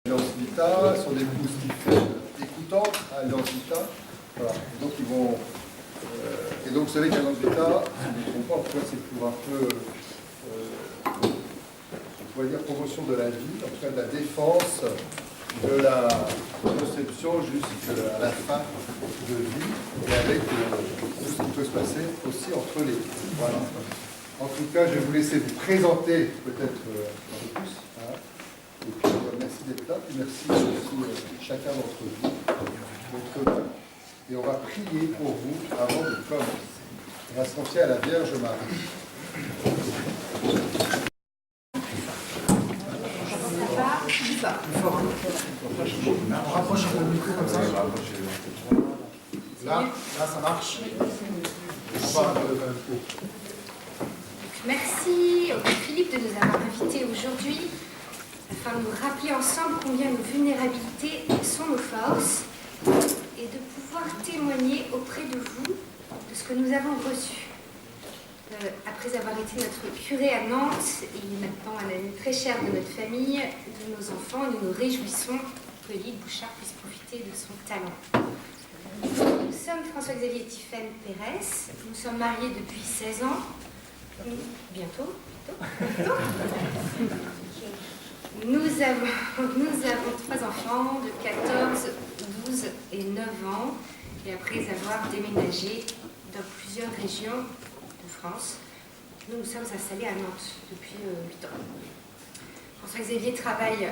Alliance Vita, son épouse qui fait écoutante à Alliance Vita. Voilà. Et donc ils vont. Et donc vous savez qu'Alliance Vita, je ne me trompe pas, en tout cas c'est pour un peu, on pourrait dire promotion de la vie, en tout cas de la défense de la conception jusqu'à la fin de vie, et avec tout ce qui peut se passer aussi entre les. Voilà. En tout cas, je vais vous laisser vous présenter peut-être un peu plus. Hein. Et puis, merci d'être là. Et merci aussi chacun d'entre vous. Et on va prier pour vous avant de commencer. On va se confier à la Vierge Marie. On rapproche un peu le micro comme ça. Là, ça marche. Merci au Philippe de nous avoir invités aujourd'hui afin de nous rappeler ensemble combien nos vulnérabilités sont nos forces et de pouvoir témoigner auprès de vous de ce que nous avons reçu. Après avoir été notre curé à Nantes, il est maintenant un ami très cher de notre famille, de nos enfants, et nous nous réjouissons que Lille Bouchard puisse profiter de son talent. Nous sommes François-Xavier et Tiffaine Pérez, nous sommes mariés depuis 16 ans, bientôt. Nous avons 3 enfants de 14, 12 et 9 ans, et après avoir déménagé dans plusieurs régions de France, nous nous sommes installés à Nantes depuis 8 ans. François-Xavier travaille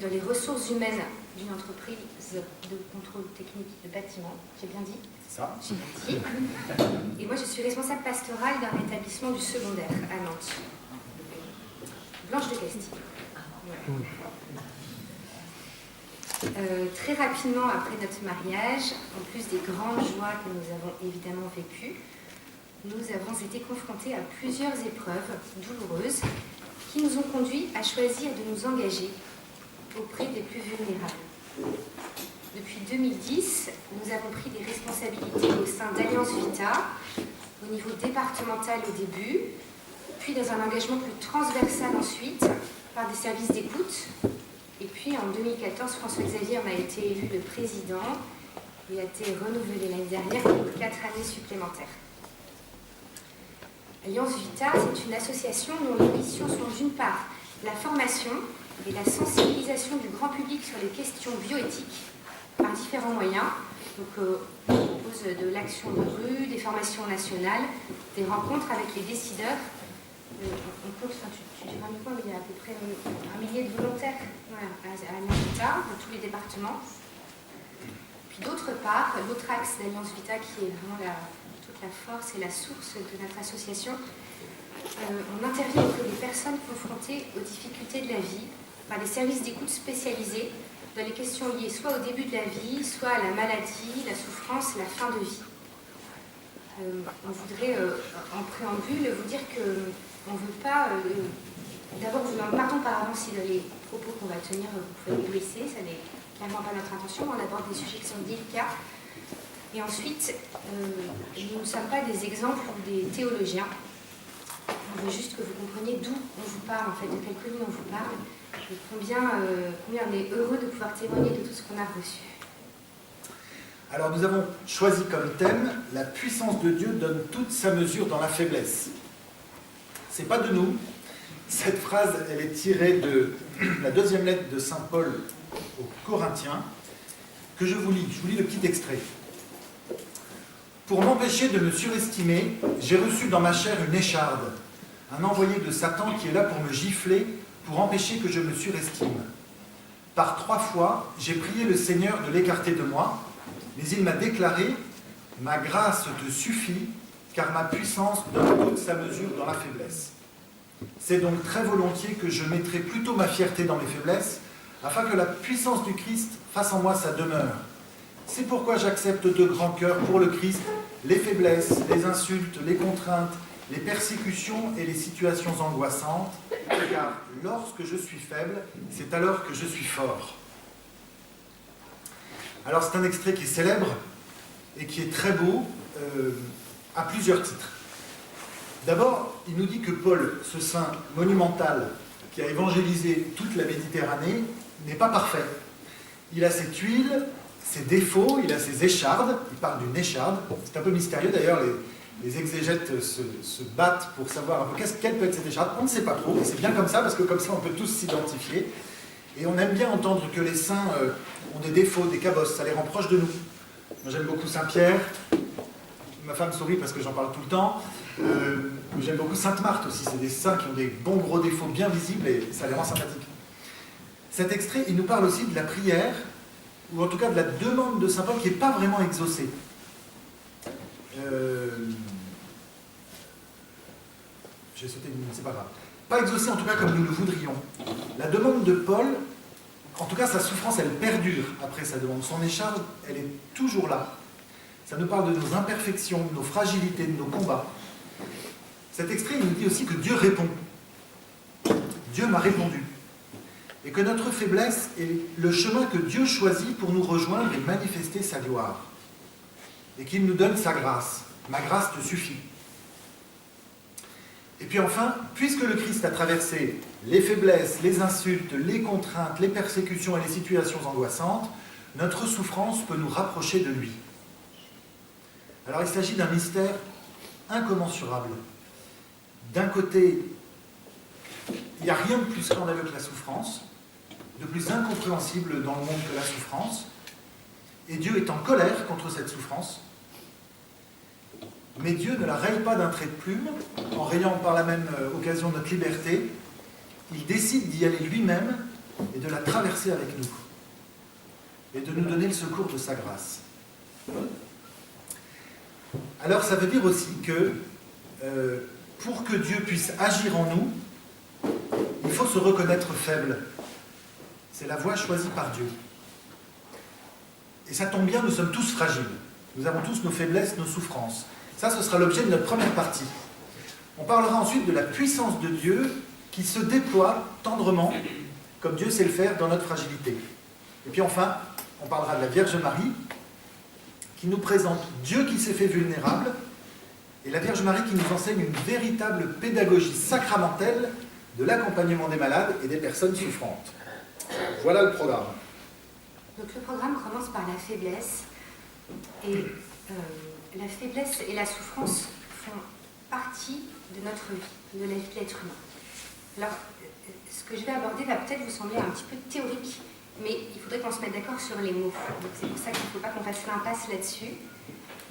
dans les ressources humaines d'une entreprise de contrôle technique de bâtiment. J'ai bien dit? Ça. J'ai bien dit. Et moi, je suis responsable pastorale d'un établissement du secondaire à Nantes. Blanche de Castille. Voilà. Très rapidement après notre mariage, en plus des grandes joies que nous avons évidemment vécues, nous avons été confrontés à plusieurs épreuves douloureuses qui nous ont conduits à choisir de nous engager auprès des plus vulnérables. Depuis 2010, nous avons pris des responsabilités au sein d'Alliance Vita, au niveau départemental au début, puis dans un engagement plus transversal ensuite, par des services d'écoute. Et puis en 2014, François-Xavier en a été élu le président. Il a été renouvelé l'année dernière pour 4 années supplémentaires. Alliance Vita, c'est une association dont les missions sont d'une part la formation et la sensibilisation du grand public sur les questions bioéthiques par différents moyens. Donc, on propose de l'action de rue, des formations nationales, des rencontres avec les décideurs. On compte, tu dis 20 000 points, mais il y a à peu près 1 millier de volontaires à Alliance Vita, dans tous les départements. Puis d'autre part, l'autre axe d'Alliance Vita, qui est vraiment toute la force et la source de notre association, on intervient auprès des personnes confrontées aux difficultés de la vie par des services d'écoute spécialisés dans les questions liées soit au début de la vie, soit à la maladie, la souffrance, la fin de vie. On voudrait, en préambule, vous dire qu'on ne veut pas... D'abord, nous en partons par avance si dans les propos qu'on va tenir, vous pouvez vous blesser, ça n'est clairement pas notre intention, on aborde des sujets qui sont délicats. Et ensuite, nous ne sommes pas des exemples ou des théologiens. On veut juste que vous compreniez d'où on vous parle, en fait, de quelle commune on vous parle, et combien on est heureux de pouvoir témoigner de tout ce qu'on a reçu. Alors nous avons choisi comme thème « La puissance de Dieu donne toute sa mesure dans la faiblesse ». C'est pas de nous. Cette phrase, elle est tirée de la 2e lettre de Saint Paul aux Corinthiens, que je vous lis. Je vous lis le petit extrait. « Pour m'empêcher de me surestimer, j'ai reçu dans ma chair une écharde, un envoyé de Satan qui est là pour me gifler, pour empêcher que je me surestime. Par 3 fois, j'ai prié le Seigneur de l'écarter de moi, mais il m'a déclaré « Ma grâce te suffit, car ma puissance donne toute sa mesure dans la faiblesse. » C'est donc très volontiers que je mettrai plutôt ma fierté dans mes faiblesses, afin que la puissance du Christ fasse en moi sa demeure. C'est pourquoi j'accepte de grand cœur pour le Christ les faiblesses, les insultes, les contraintes, les persécutions et les situations angoissantes, car lorsque je suis faible, c'est alors que je suis fort. Alors c'est un extrait qui est célèbre et qui est très beau à plusieurs titres. D'abord, il nous dit que Paul, ce saint monumental qui a évangélisé toute la Méditerranée, n'est pas parfait. Il a ses tuiles, ses défauts, il a ses échardes. Il parle d'une écharde. C'est un peu mystérieux d'ailleurs, les exégètes se battent pour savoir un peu quelle peut être cette écharde. On ne sait pas trop, et c'est bien comme ça, parce que comme ça on peut tous s'identifier. Et on aime bien entendre que les saints ont des défauts, des cabosses, ça les rend proches de nous. Moi j'aime beaucoup Saint-Pierre, ma femme sourit parce que j'en parle tout le temps. J'aime beaucoup Sainte-Marthe aussi, c'est des saints qui ont des bons gros défauts bien visibles et ça les rend sympathiques. Cet extrait, il nous parle aussi de la prière, ou en tout cas de la demande de Saint Paul qui n'est pas vraiment exaucée. J'ai sauté une ligne, c'est pas grave. Pas exaucée en tout cas comme nous le voudrions. La demande de Paul, en tout cas sa souffrance, elle perdure après sa demande. Son écharpe, elle est toujours là. Ça nous parle de nos imperfections, de nos fragilités, de nos combats. Cet extrait, il nous dit aussi que Dieu répond. Dieu m'a répondu. Et que notre faiblesse est le chemin que Dieu choisit pour nous rejoindre et manifester sa gloire. Et qu'il nous donne sa grâce. Ma grâce te suffit. Et puis enfin, puisque le Christ a traversé les faiblesses, les insultes, les contraintes, les persécutions et les situations angoissantes, notre souffrance peut nous rapprocher de lui. Alors il s'agit d'un mystère incommensurable. D'un côté, il n'y a rien de plus scandaleux que la souffrance, de plus incompréhensible dans le monde que la souffrance, et Dieu est en colère contre cette souffrance, mais Dieu ne la raye pas d'un trait de plume, en rayant par la même occasion notre liberté. Il décide d'y aller lui-même et de la traverser avec nous, et de nous donner le secours de sa grâce. Alors ça veut dire aussi que pour que Dieu puisse agir en nous, il faut se reconnaître faible. C'est la voie choisie par Dieu. Et ça tombe bien, nous sommes tous fragiles. Nous avons tous nos faiblesses, nos souffrances. Ça, ce sera l'objet de notre première partie. On parlera ensuite de la puissance de Dieu qui se déploie tendrement, comme Dieu sait le faire dans notre fragilité. Et puis enfin, on parlera de la Vierge Marie, qui nous présente Dieu qui s'est fait vulnérable, et la Vierge Marie qui nous enseigne une véritable pédagogie sacramentelle de l'accompagnement des malades et des personnes souffrantes. Voilà le programme. Donc le programme commence par la faiblesse, et la faiblesse et la souffrance font partie de notre vie, de la vie de l'être humain. Alors, ce que je vais aborder va peut-être vous sembler un petit peu théorique, mais il faudrait qu'on se mette d'accord sur les mots. Donc c'est pour ça qu'il ne faut pas qu'on fasse l'impasse là-dessus.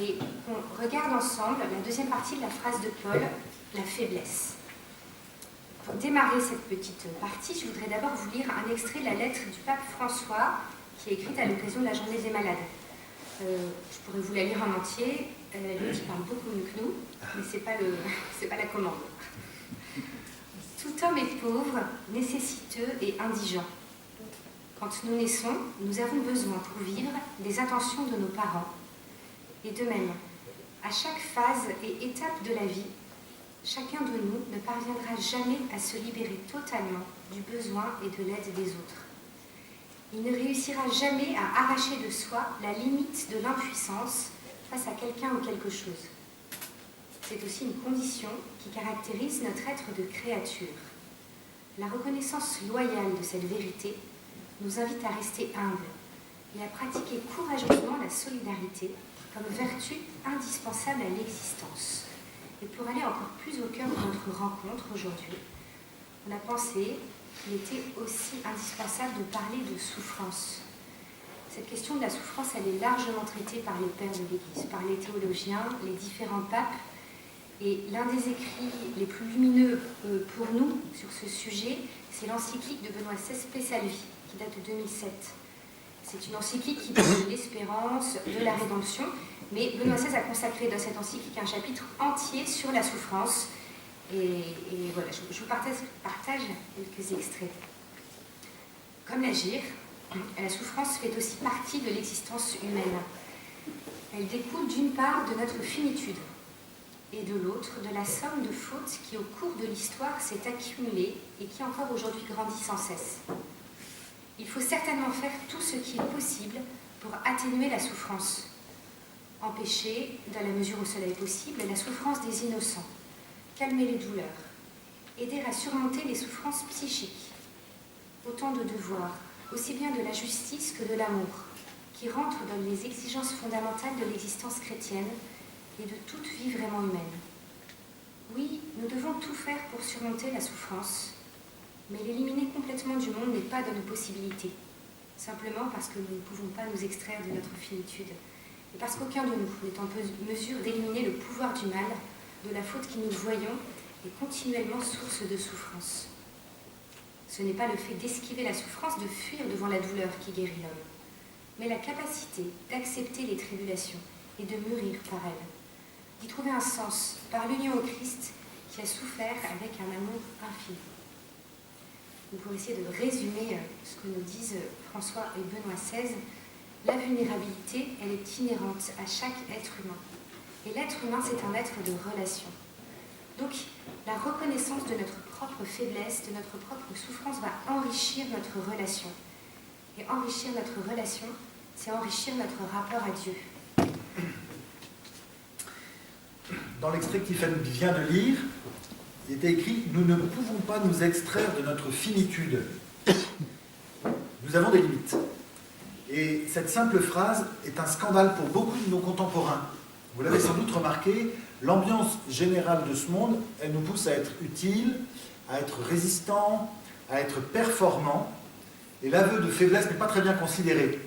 Et qu'on regarde ensemble la deuxième partie de la phrase de Paul, la faiblesse. Pour démarrer cette petite partie, je voudrais d'abord vous lire un extrait de la lettre du pape François qui est écrite à l'occasion de la Journée des malades. Je pourrais vous la lire en entier, lui qui parle beaucoup mieux que nous, mais c'est pas la commande. Tout homme est pauvre, nécessiteux et indigent. Quand nous naissons, nous avons besoin pour vivre des attentions de nos parents. Et de même, à chaque phase et étape de la vie, chacun de nous ne parviendra jamais à se libérer totalement du besoin et de l'aide des autres. Il ne réussira jamais à arracher de soi la limite de l'impuissance face à quelqu'un ou quelque chose. C'est aussi une condition qui caractérise notre être de créature. La reconnaissance loyale de cette vérité nous invite à rester humbles et à pratiquer courageusement la solidarité comme vertu indispensable à l'existence. Et pour aller encore plus au cœur de notre rencontre aujourd'hui, on a pensé qu'il était aussi indispensable de parler de souffrance. Cette question de la souffrance, elle est largement traitée par les pères de l'Église, par les théologiens, les différents papes. Et l'un des écrits les plus lumineux pour nous sur ce sujet, c'est l'encyclique de Benoît XVI Paix Salvi, qui date de 2007. C'est une encyclique qui parle de l'espérance, de la rédemption, mais Benoît XVI a consacré dans cette encyclique un chapitre entier sur la souffrance. Et voilà, je vous partage quelques extraits. Comme l'agir, la souffrance fait aussi partie de l'existence humaine. Elle découle d'une part de notre finitude, et de l'autre de la somme de fautes qui au cours de l'histoire s'est accumulée et qui encore aujourd'hui grandit sans cesse. Il faut certainement faire tout ce qui est possible pour atténuer la souffrance, empêcher, dans la mesure où cela est possible, la souffrance des innocents, calmer les douleurs, aider à surmonter les souffrances psychiques. Autant de devoirs aussi bien de la justice que de l'amour, qui rentre dans les exigences fondamentales de l'existence chrétienne et de toute vie vraiment humaine. Oui, nous devons tout faire pour surmonter la souffrance, mais l'éliminer complètement du monde n'est pas dans nos possibilités, simplement parce que nous ne pouvons pas nous extraire de notre finitude, et parce qu'aucun de nous n'est en mesure d'éliminer le pouvoir du mal, de la faute qui nous voyons, est continuellement source de souffrance. Ce n'est pas le fait d'esquiver la souffrance, de fuir devant la douleur qui guérit l'homme, mais la capacité d'accepter les tribulations et de mûrir par elles, d'y trouver un sens par l'union au Christ qui a souffert avec un amour infini. Pour essayer de résumer ce que nous disent François et Benoît XVI, la vulnérabilité, elle est inhérente à chaque être humain. Et l'être humain, c'est un être de relation. Donc, la reconnaissance de notre propre faiblesse, de notre propre souffrance va enrichir notre relation. Et enrichir notre relation, c'est enrichir notre rapport à Dieu. Dans l'extrait que Tiffany vient de lire, il était écrit « Nous ne pouvons pas nous extraire de notre finitude. Nous avons des limites. » Et cette simple phrase est un scandale pour beaucoup de nos contemporains. Vous l'avez sans doute remarqué, l'ambiance générale de ce monde, elle nous pousse à être utile, à être résistant, à être performant, et l'aveu de faiblesse n'est pas très bien considéré.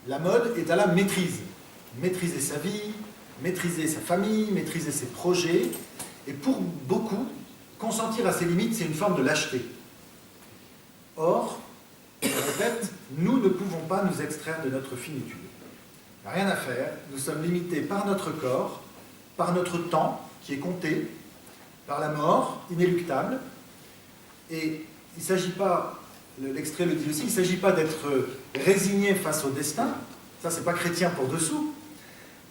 La mode est à la maîtrise. Maîtriser sa vie, maîtriser sa famille, maîtriser ses projets, et pour beaucoup, consentir à ses limites, c'est une forme de lâcheté. Or, je répète, nous ne pouvons pas nous extraire de notre finitude. Il n'y a rien à faire, nous sommes limités par notre corps, par notre temps, qui est compté, par la mort, inéluctable, et il ne s'agit pas, l'extrait le dit aussi, il ne s'agit pas d'être résigné face au destin, ça c'est pas chrétien pour dessous,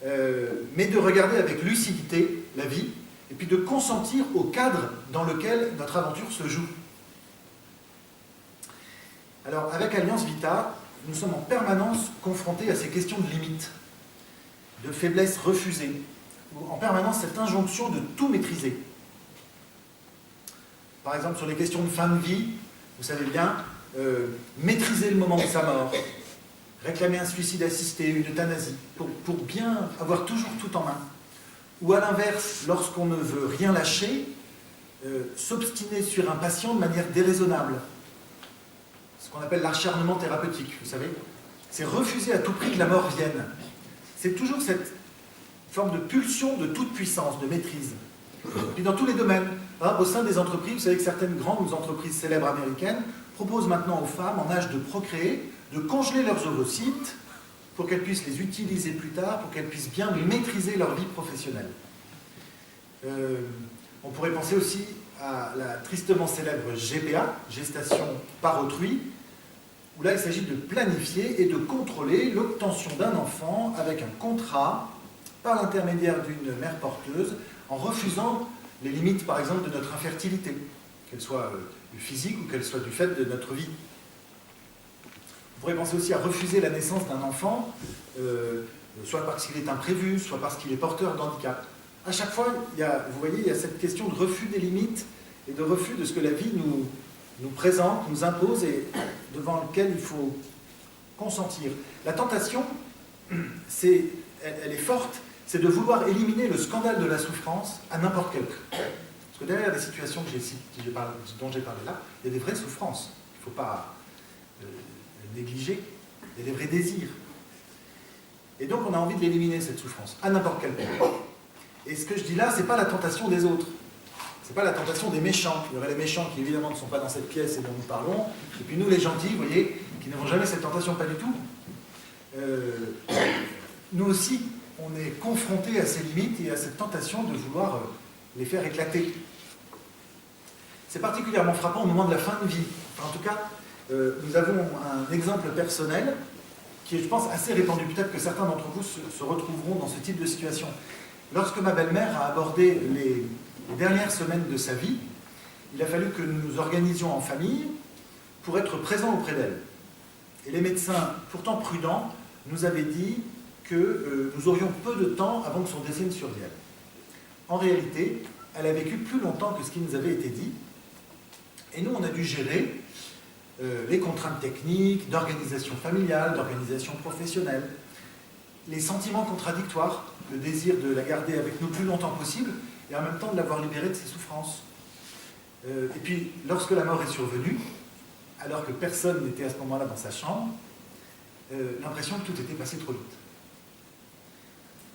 mais de regarder avec lucidité la vie, et puis de consentir au cadre dans lequel notre aventure se joue. Alors, avec Alliance Vita, nous sommes en permanence confrontés à ces questions de limites, de faiblesse refusée, ou en permanence cette injonction de tout maîtriser. Par exemple, sur les questions de fin de vie, vous savez bien, maîtriser le moment de sa mort, réclamer un suicide assisté, une euthanasie, pour bien avoir toujours tout en main. Ou à l'inverse, lorsqu'on ne veut rien lâcher, s'obstiner sur un patient de manière déraisonnable. Ce qu'on appelle l'acharnement thérapeutique, vous savez. C'est refuser à tout prix que la mort vienne. C'est toujours cette forme de pulsion de toute puissance, de maîtrise. Puis dans tous les domaines, hein, au sein des entreprises, vous savez que certaines grandes entreprises célèbres américaines proposent maintenant aux femmes en âge de procréer de congeler leurs ovocytes pour qu'elles puissent les utiliser plus tard, pour qu'elles puissent bien maîtriser leur vie professionnelle. On pourrait penser aussi à la tristement célèbre GPA, gestation par autrui, où là il s'agit de planifier et de contrôler l'obtention d'un enfant avec un contrat par l'intermédiaire d'une mère porteuse, en refusant les limites par exemple de notre infertilité, qu'elle soit du physique ou qu'elle soit du fait de notre vie. On pourrait penser aussi à refuser la naissance d'un enfant, soit parce qu'il est imprévu, soit parce qu'il est porteur d'handicap. À chaque fois, vous voyez, il y a cette question de refus des limites et de refus de ce que la vie nous présente, nous impose et devant lequel il faut consentir. La tentation, elle est forte, c'est de vouloir éliminer le scandale de la souffrance à n'importe quel prix. Parce que derrière les situations dont j'ai parlé là, il y a des vraies souffrances. Il ne faut pas négliger. Il y a des vrais désirs. Et donc on a envie de l'éliminer, cette souffrance, à n'importe quel prix. Et ce que je dis là, ce n'est pas la tentation des autres. Ce n'est pas la tentation des méchants. Il y aurait les méchants qui évidemment ne sont pas dans cette pièce et dont nous parlons. Et puis nous les gentils, vous voyez, qui n'avons jamais cette tentation, pas du tout. Nous aussi, on est confrontés à ces limites et à cette tentation de vouloir les faire éclater. C'est particulièrement frappant au moment de la fin de vie. Enfin, en tout cas, nous avons un exemple personnel qui est, je pense, assez répandu. Peut-être que certains d'entre vous se retrouveront dans ce type de situation. Lorsque ma belle-mère a abordé les dernières semaines de sa vie, il a fallu que nous nous organisions en famille pour être présents auprès d'elle. Et les médecins, pourtant prudents, nous avaient dit que nous aurions peu de temps avant que son décès ne survienne. En réalité, elle a vécu plus longtemps que ce qui nous avait été dit. Et nous, on a dû gérer les contraintes techniques, d'organisation familiale, d'organisation professionnelle, les sentiments contradictoires, le désir de la garder avec nous le plus longtemps possible et en même temps de l'avoir libérée de ses souffrances. Et puis, lorsque la mort est survenue, alors que personne n'était à ce moment-là dans sa chambre, l'impression que tout était passé trop vite.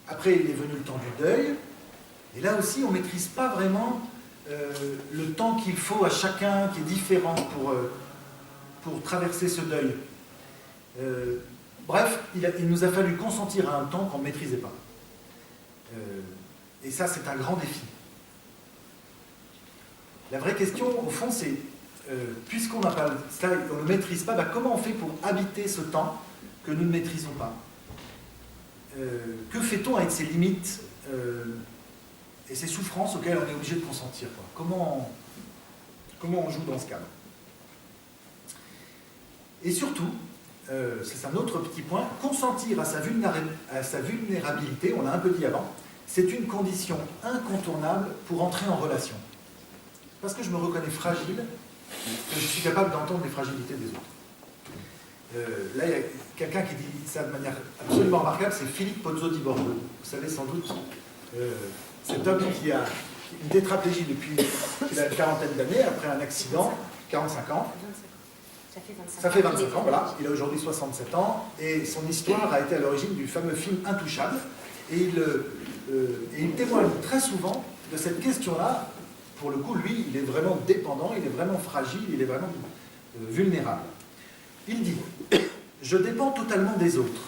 Après, il est venu le temps du deuil, et là aussi, on ne maîtrise pas vraiment le temps qu'il faut à chacun, qui est différent pour traverser ce deuil. Bref, il nous a fallu consentir à un temps qu'on ne maîtrisait pas. Et ça, c'est un grand défi. La vraie question, au fond, c'est, puisqu'on n'a pas ça, on ne le maîtrise pas, comment on fait pour habiter ce temps que nous ne maîtrisons pas? Que fait-on avec ces limites et ces souffrances auxquelles on est obligé de consentir, quoi? Comment on joue dans ce cadre? Et surtout, c'est un autre petit point, consentir à sa vulnérabilité, on l'a un peu dit avant, c'est une condition incontournable pour entrer en relation. Parce que je me reconnais fragile, que je suis capable d'entendre les fragilités des autres. Là, il y a quelqu'un qui dit ça de manière absolument remarquable, c'est Philippe Pozzo di Borgo. Vous savez sans doute, cet homme qui a une tétraplégie depuis qu'il a une quarantaine d'années, après un accident, 45 ans. Ça fait 25 ans, voilà. Il a aujourd'hui 67 ans, et son histoire a été à l'origine du fameux film Intouchable. Et il témoigne très souvent de cette question-là. Pour le coup, lui, il est vraiment dépendant, il est vraiment fragile, il est vraiment vulnérable. Il dit « Je dépends totalement des autres ».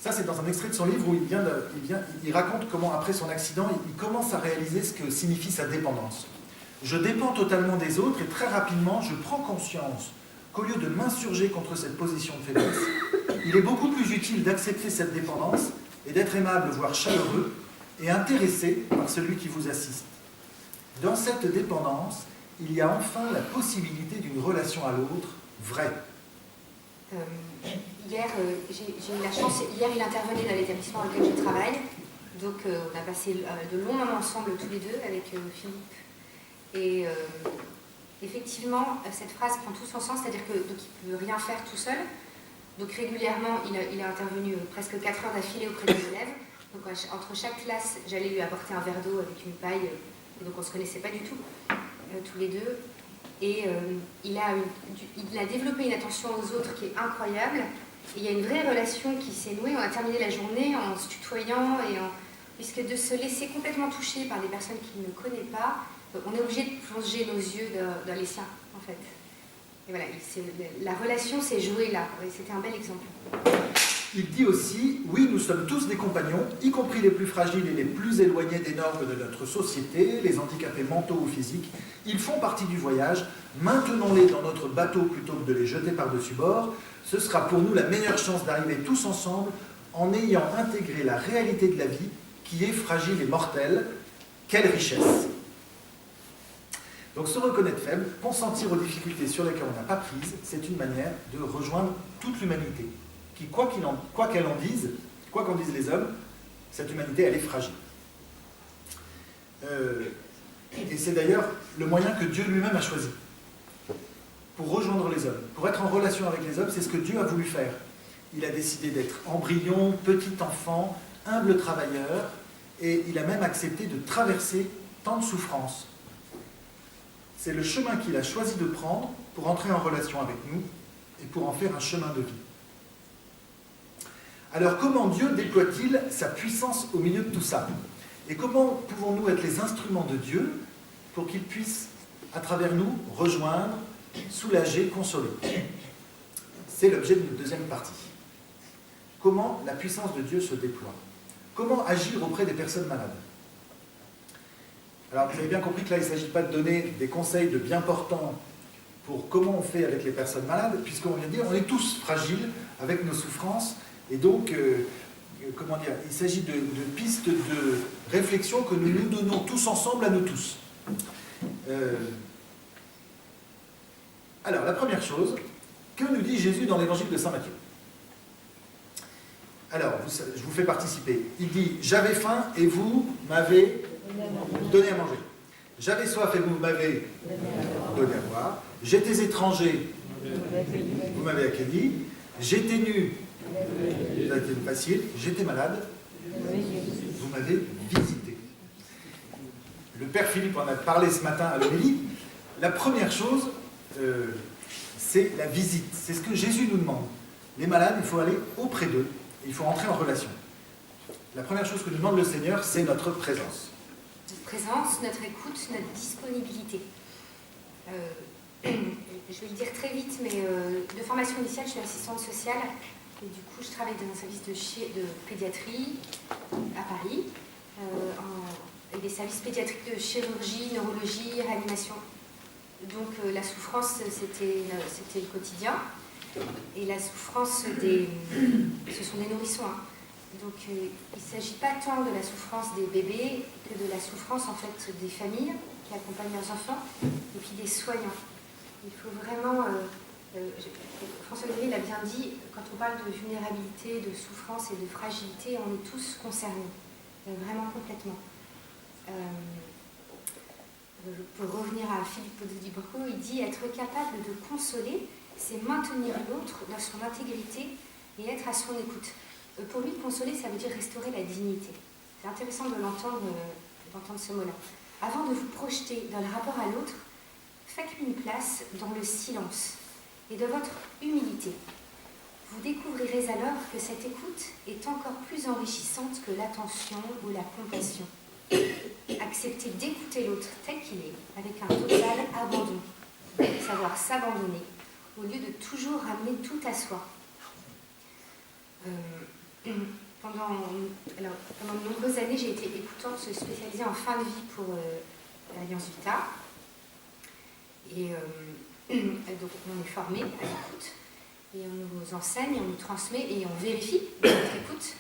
Ça, c'est dans un extrait de son livre où il raconte comment, après son accident, il commence à réaliser ce que signifie sa dépendance. « Je dépends totalement des autres et très rapidement, je prends conscience qu'au lieu de m'insurger contre cette position de faiblesse, il est beaucoup plus utile d'accepter cette dépendance et d'être aimable, voire chaleureux, et intéressé par celui qui vous assiste. Dans cette dépendance, il y a enfin la possibilité d'une relation à l'autre vraie. » Hier, j'ai eu la chance, hier il intervenait dans l'établissement dans lequel je travaille, donc on a passé de longs moments ensemble tous les deux avec Philippe. Et effectivement, cette phrase prend tout son sens, c'est-à-dire qu'il ne peut rien faire tout seul. Donc régulièrement, il a intervenu presque 4 heures d'affilée auprès des élèves. Donc entre chaque classe, j'allais lui apporter un verre d'eau avec une paille. Et donc on ne se connaissait pas du tout, tous les deux. Et il a développé une attention aux autres qui est incroyable. Et il y a une vraie relation qui s'est nouée. On a terminé la journée en se tutoyant, puisque de se laisser complètement toucher par des personnes qu'il ne connaît pas, on est obligé de plonger nos yeux dans les siens, en fait. Et voilà, la relation s'est jouée là. C'était un bel exemple. Il dit aussi, oui, nous sommes tous des compagnons, y compris les plus fragiles et les plus éloignés des normes de notre société, les handicapés mentaux ou physiques. Ils font partie du voyage. Maintenons-les dans notre bateau plutôt que de les jeter par-dessus bord. Ce sera pour nous la meilleure chance d'arriver tous ensemble en ayant intégré la réalité de la vie qui est fragile et mortelle. Quelle richesse! Donc se reconnaître faible, consentir aux difficultés sur lesquelles on n'a pas prise, c'est une manière de rejoindre toute l'humanité. Qui, quoi qu'en disent les hommes, cette humanité, elle est fragile. Et c'est d'ailleurs le moyen que Dieu lui-même a choisi pour rejoindre les hommes, pour être en relation avec les hommes. C'est ce que Dieu a voulu faire. Il a décidé d'être embryon, petit enfant, humble travailleur, et il a même accepté de traverser tant de souffrances. C'est le chemin qu'il a choisi de prendre pour entrer en relation avec nous et pour en faire un chemin de vie. Alors comment Dieu déploie-t-il sa puissance au milieu de tout ça? Et comment pouvons-nous être les instruments de Dieu pour qu'il puisse, à travers nous, rejoindre, soulager, consoler? C'est l'objet de notre deuxième partie. Comment la puissance de Dieu se déploie? Comment agir auprès des personnes malades? Alors vous avez bien compris que là, il ne s'agit pas de donner des conseils de bien portants pour comment on fait avec les personnes malades, puisqu'on vient de dire, on est tous fragiles avec nos souffrances. Et donc, il s'agit de pistes de réflexion que nous nous donnons tous ensemble à nous tous. Alors, la première chose, que nous dit Jésus dans l'évangile de Saint Matthieu? Alors, je vous fais participer. Il dit « J'avais faim et vous m'avez donné à manger. J'avais soif et vous m'avez donné à boire. J'étais étranger, vous m'avez accueilli. J'étais nu, ça a été facile. J'étais malade, vous m'avez visité. Le père Philippe en a parlé ce matin à l'homélie. La première chose, c'est la visite. C'est ce que Jésus nous demande. Les malades, il faut aller auprès d'eux. Il faut entrer en relation. La première chose que nous demande le Seigneur, c'est notre présence. Notre présence, notre écoute, notre disponibilité. Je vais le dire très vite, mais de formation initiale, je suis assistante sociale. Et du coup, je travaille dans un service de pédiatrie à Paris. Et des services pédiatriques de chirurgie, neurologie, réanimation. Donc la souffrance, c'était le quotidien. Et la souffrance, ce sont des nourrissons. Hein. Donc il ne s'agit pas tant de la souffrance des bébés que de la souffrance en fait des familles qui accompagnent leurs enfants et puis des soignants. Il faut vraiment, François Xavier l'a bien dit, quand on parle de vulnérabilité, de souffrance et de fragilité, on est tous concernés, vraiment complètement. Pour revenir à Philippe Diborco, il dit être capable de consoler, c'est maintenir l'autre dans son intégrité et être à son écoute. Pour lui, consoler, ça veut dire restaurer la dignité. C'est intéressant de d'entendre ce mot-là. Avant de vous projeter dans le rapport à l'autre, faites-lui une place dans le silence et dans votre humilité. Vous découvrirez alors que cette écoute est encore plus enrichissante que l'attention ou la compassion. Accepter d'écouter l'autre tel qu'il est, avec un total abandon. Savoir s'abandonner, au lieu de toujours ramener tout à soi. Pendant de nombreuses années, j'ai été écoutante spécialisée en fin de vie pour l'Alliance Vita. Et donc on est formé à l'écoute. Et on nous enseigne, on nous transmet et on vérifie notre écoute.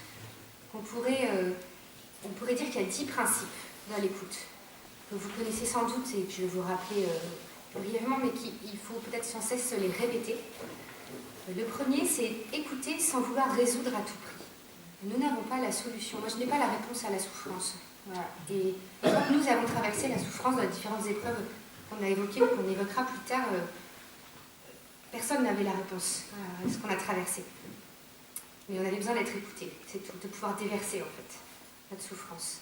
On pourrait dire qu'il y a 10 principes dans l'écoute, que vous connaissez sans doute et que je vais vous rappeler brièvement, mais qu'il faut peut-être sans cesse les répéter. Le premier, c'est écouter sans vouloir résoudre à tout prix. Nous n'avons pas la solution. Moi, je n'ai pas la réponse à la souffrance. Voilà. Et quand nous avons traversé la souffrance dans les différentes épreuves qu'on a évoquées ou qu'on évoquera plus tard, personne n'avait la réponse à ce qu'on a traversé. Mais on avait besoin d'être écouté, c'est tout, de pouvoir déverser en fait notre souffrance.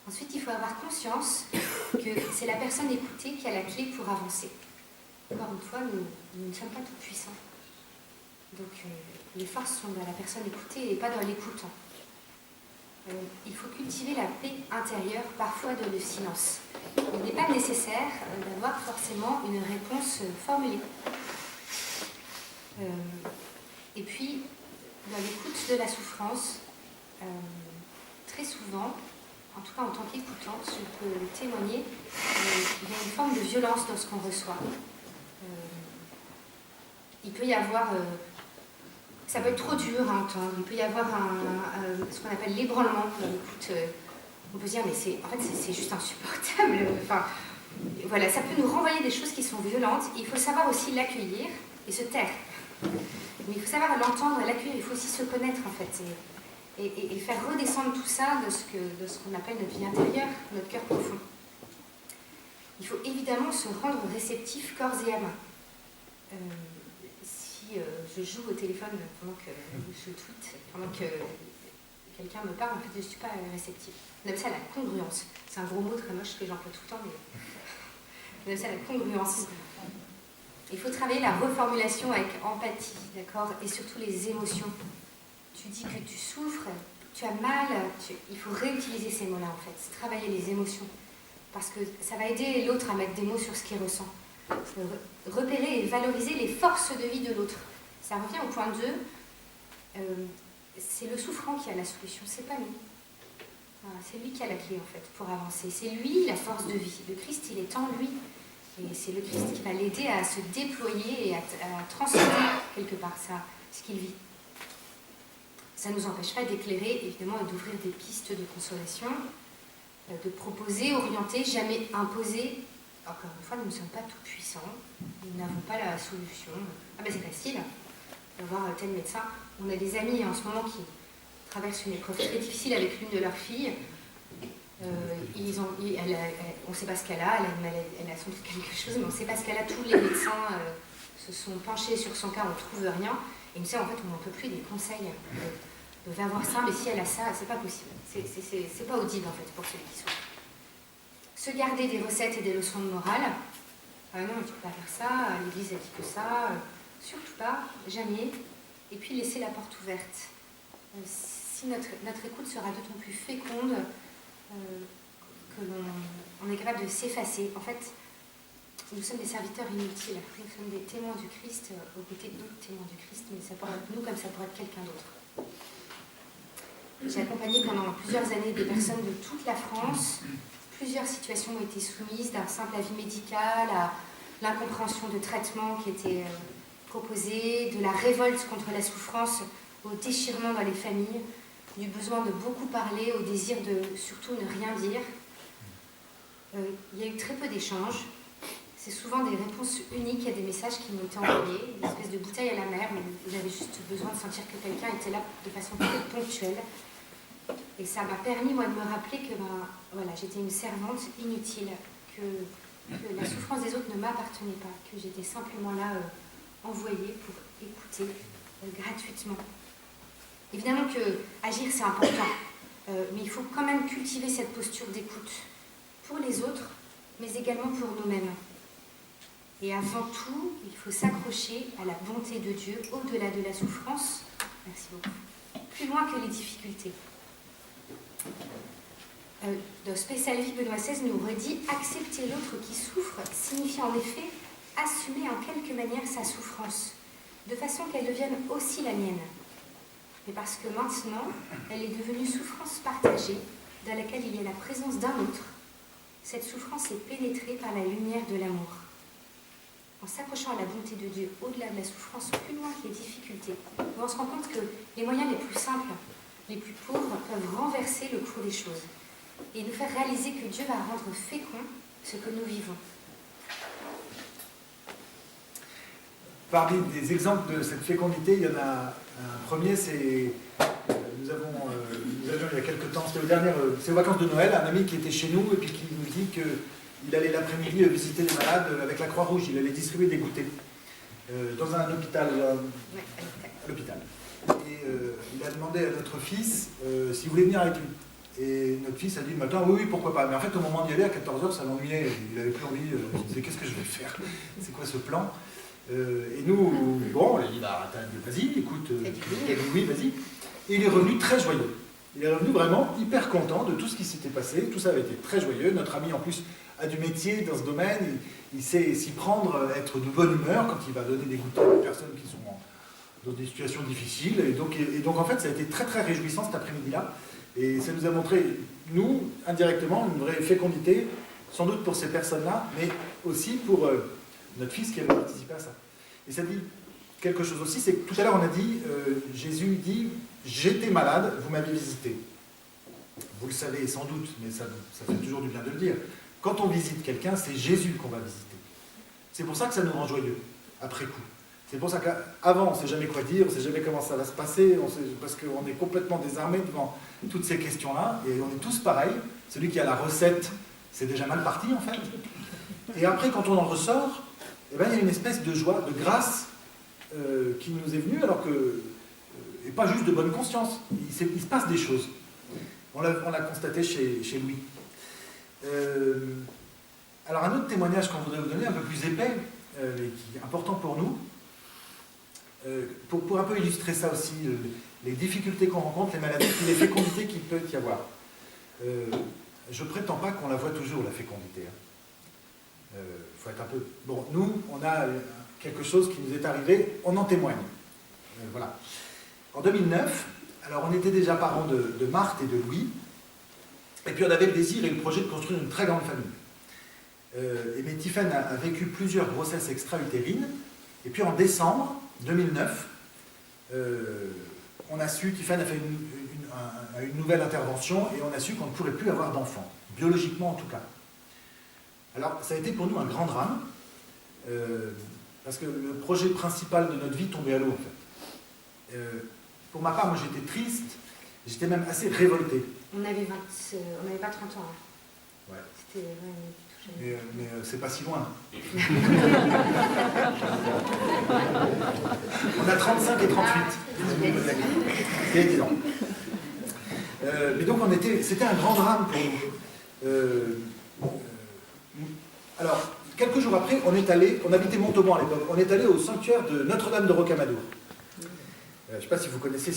Ensuite, il faut avoir conscience que c'est la personne écoutée qui a la clé pour avancer. Encore une fois, nous ne sommes pas tout puissants. Donc, les forces sont dans la personne écoutée et pas dans l'écoutant. Il faut cultiver la paix intérieure, parfois dans le silence. Il n'est pas nécessaire d'avoir forcément une réponse formulée. Et puis, dans l'écoute de la souffrance, très souvent, en tout cas en tant qu'écoutante, je peux le témoigner, il y a une forme de violence dans ce qu'on reçoit. Il peut y avoir... ça peut être trop dur à entendre. Il peut y avoir ce qu'on appelle l'ébranlement dans l'écoute. On peut se dire, mais c'est juste insupportable. Enfin, voilà, ça peut nous renvoyer des choses qui sont violentes. Il faut savoir aussi l'accueillir et se taire. Mais il faut savoir l'entendre et l'accueillir. Il faut aussi se connaître, en fait. Et faire redescendre tout ça de ce qu'on appelle notre vie intérieure, notre cœur profond. Il faut évidemment se rendre réceptif corps et âme. Si je joue au téléphone pendant que je tweete, pendant que quelqu'un me parle, en fait, je ne suis pas réceptive. On appelle ça la congruence. C'est un gros mot très moche que j'emploie tout le temps, mais on appelle ça la congruence. Il faut travailler la reformulation avec empathie, d'accord, et surtout les émotions. Tu dis que tu souffres, tu as mal, il faut réutiliser ces mots-là, en fait. Travailler les émotions. Parce que ça va aider l'autre à mettre des mots sur ce qu'il ressent. Repérer et valoriser les forces de vie de l'autre. Ça revient au point 2. C'est le souffrant qui a la solution, c'est pas nous. Voilà, c'est lui qui a la clé, en fait, pour avancer. C'est lui la force de vie. Le Christ, il est en lui. Et c'est le Christ qui va l'aider à se déployer et à transcender quelque part ce qu'il vit. Ça ne nous empêche pas d'éclairer, évidemment, et d'ouvrir des pistes de consolation, de proposer, orienter, jamais imposer. Encore une fois, nous ne sommes pas tout puissants, nous n'avons pas la solution. Ah ben c'est facile, on va voir tel médecin. On a des amis en ce moment qui traversent une épreuve très difficile avec l'une de leurs filles. On ne sait pas ce qu'elle a, elle a sans doute quelque chose, mais on ne sait pas ce qu'elle a. Tous les médecins se sont penchés sur son cas, on ne trouve rien. Et nous, en fait, on n'en peut plus des conseils. Va voir ça, mais si elle a ça, c'est pas possible. C'est pas audible, en fait, pour celui qui souffre. Se garder des recettes et des leçons de morale. Ah non, tu ne peux pas faire ça, l'église a dit que ça. Surtout pas, jamais. Et puis laisser la porte ouverte. Si notre écoute sera d'autant plus féconde que l'on est capable de s'effacer. En fait, nous sommes des serviteurs inutiles. Nous sommes des témoins du Christ aux côtés d'autres témoins du Christ, mais ça pourrait être nous comme ça pourrait être quelqu'un d'autre. J'ai accompagné pendant plusieurs années des personnes de toute la France. Plusieurs situations ont été soumises, d'un simple avis médical à l'incompréhension de traitements qui étaient proposés, de la révolte contre la souffrance, au déchirement dans les familles, du besoin de beaucoup parler, au désir de surtout ne rien dire. Il y a eu très peu d'échanges. C'est souvent des réponses uniques à des messages qui m'ont été envoyés, une espèce de bouteille à la mer où j'avais juste besoin de sentir que quelqu'un était là de façon très ponctuelle. Et ça m'a permis, moi, de me rappeler que voilà, j'étais une servante inutile, que la souffrance des autres ne m'appartenait pas, que j'étais simplement là envoyée pour écouter gratuitement. Évidemment que agir, c'est important, mais il faut quand même cultiver cette posture d'écoute pour les autres, mais également pour nous-mêmes. Et avant tout, il faut s'accrocher à la bonté de Dieu au-delà de la souffrance. Merci beaucoup. Plus loin que les difficultés. Dans Spécial Vie, Benoît XVI nous redit « Accepter l'autre qui souffre signifie en effet assumer en quelque manière sa souffrance, de façon qu'elle devienne aussi la mienne. Mais parce que maintenant, elle est devenue souffrance partagée, dans laquelle il y a la présence d'un autre, cette souffrance est pénétrée par la lumière de l'amour. En s'accrochant à la bonté de Dieu au-delà de la souffrance, plus loin que les difficultés, on se rend compte que les moyens les plus simples, les plus pauvres, peuvent renverser le cours des choses et nous faire réaliser que Dieu va rendre fécond ce que nous vivons. Parmi des exemples de cette fécondité, il y en a un premier, c'est nous avions il y a quelques temps, c'est aux vacances de Noël, un ami qui était chez nous et puis qui nous dit qu'il allait l'après-midi visiter les malades avec la Croix-Rouge, il allait distribuer des goûters dans un hôpital. À l'hôpital. Et il a demandé à notre fils s'il voulait venir avec lui. Et notre fils a dit, attends, oui, pourquoi pas. Mais en fait, au moment d'y aller, à 14h, ça l'ennuyait. Il n'avait plus envie. Il disait, qu'est-ce que je vais faire? C'est quoi ce plan? Et nous, bon, on lui a dit, vas-y, écoute, oui, vas-y. Et il est revenu très joyeux. Il est revenu vraiment hyper content de tout ce qui s'était passé. Tout ça avait été très joyeux. Notre ami, en plus, a du métier dans ce domaine. Il sait s'y prendre, être de bonne humeur quand il va donner des goûters à des personnes qui sont dans des situations difficiles. Et donc, en fait, ça a été très, très réjouissant cet après-midi-là. Et ça nous a montré, nous, indirectement, une vraie fécondité, sans doute pour ces personnes-là, mais aussi pour notre fils qui avait participé à ça. Et ça dit quelque chose aussi, c'est que tout à l'heure on a dit, Jésus dit, j'étais malade, vous m'avez visité. Vous le savez sans doute, mais ça fait toujours du bien de le dire. Quand on visite quelqu'un, c'est Jésus qu'on va visiter. C'est pour ça que ça nous rend joyeux, après coup. C'est pour ça qu'avant, on ne sait jamais quoi dire, on ne sait jamais comment ça va se passer, parce qu'on est complètement désarmé devant toutes ces questions-là, et on est tous pareils. Celui qui a la recette, c'est déjà mal parti, en fait. Et après, quand on en ressort, eh ben, il y a une espèce de joie, de grâce qui nous est venue, alors que, et pas juste de bonne conscience, il se passe des choses. On l'a constaté chez Louis. Alors un autre témoignage qu'on voudrait vous donner, un peu plus épais, mais qui est important pour nous, pour un peu illustrer ça aussi, les difficultés qu'on rencontre, les maladies, les fécondités qu'il peut y avoir. Je ne prétends pas qu'on la voit toujours, la fécondité. Faut être un peu... Bon, nous, on a quelque chose qui nous est arrivé, on en témoigne. Voilà. En 2009, alors on était déjà parents de Marthe et de Louis, et puis on avait le désir et le projet de construire une très grande famille. Mais Tiffany a vécu plusieurs grossesses extra-utérines, et puis en décembre 2009, on a su, Tiffany a fait une nouvelle intervention, et on a su qu'on ne pourrait plus avoir d'enfants, biologiquement en tout cas. Alors ça a été pour nous un grand drame, parce que le projet principal de notre vie tombait à l'eau en fait. Pour ma part, moi j'étais triste, j'étais même assez révolté. On n'avait pas 30 ans. Hein. Ouais. C'était... Ouais, mais c'est pas si loin. On a 35 et 38. C'est évident. Mais donc c'était un grand drame pour nous. Alors, quelques jours après, on habitait Montauban à l'époque, on est allé au sanctuaire de Notre-Dame de Rocamadour. Je ne sais pas si vous connaissez